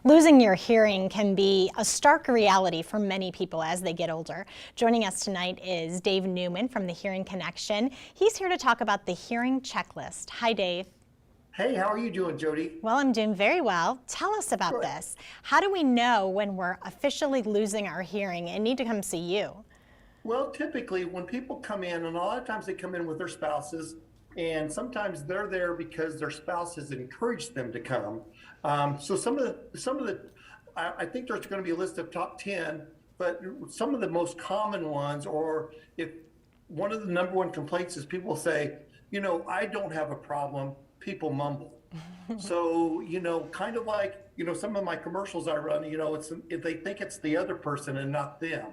Losing your hearing can be a stark reality for many people as they get older. Joining us tonight is Dave Neuman from the Hearing Connection. He's here to talk about the hearing checklist. Hi, Dave. Hey, how are you doing, Jody? Well, I'm doing very well. Tell us about Good. this. How do we know when we're officially losing our hearing and need to come see you? Well, typically when people come in, and a lot of times they come in with their spouses, and sometimes they're there because their spouse has encouraged them to come. So I think there's going to be a list of top 10, but some of the most common ones, or if one of the number one complaints is people say, I don't have a problem, people mumble. So, kind of like, some of my commercials I run, if they think it's the other person and not them.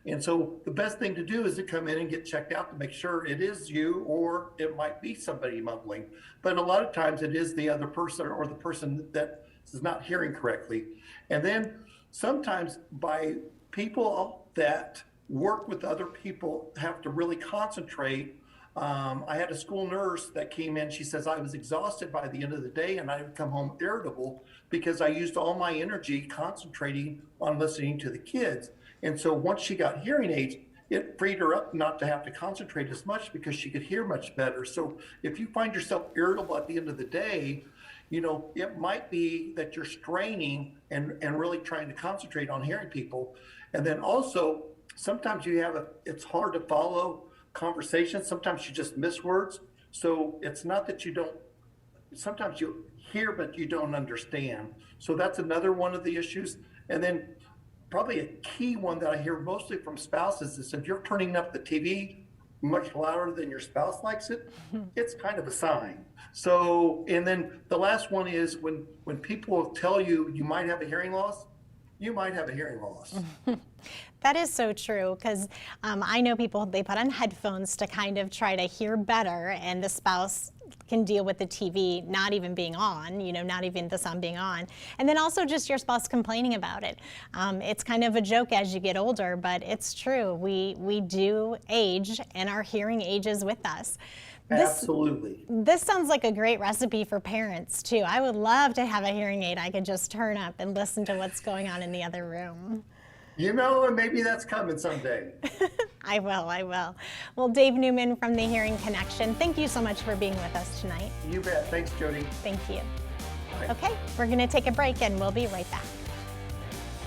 And so the best thing to do is to come in and get checked out to make sure it is you, or it might be somebody mumbling. But a lot of times it is the other person or the person that is not hearing correctly. And then sometimes by people that work with other people have to really concentrate. I had a school nurse that came in. She says, I was exhausted by the end of the day and I would come home irritable because I used all my energy concentrating on listening to the kids. And so once she got hearing aids, it freed her up not to have to concentrate as much because she could hear much better. So if you find yourself irritable at the end of the day, it might be that you're straining and really trying to concentrate on hearing people. And then also, sometimes it's hard to follow conversations. Sometimes you just miss words. So it's not that sometimes you hear, but you don't understand. So that's another one of the issues. And then probably a key one that I hear mostly from spouses is if you're turning up the TV much louder than your spouse likes it, it's kind of a sign. So, and then the last one is when people tell you you might have a hearing loss, you might have a hearing loss. That is so true, because I know people, they put on headphones to kind of try to hear better, and the spouse can deal with the TV not even being on, not even the sound being on. And then also just your spouse complaining about it. It's kind of a joke as you get older, but it's true. We do age, and our hearing ages with us. Absolutely. This sounds like a great recipe for parents, too. I would love to have a hearing aid I could just turn up and listen to what's going on in the other room. And maybe that's coming someday. I will. Well, Dave Neuman from the Hearing Connection, thank you so much for being with us tonight. You bet. Thanks, Jody. Thank you. Bye. Okay, we're going to take a break and we'll be right back.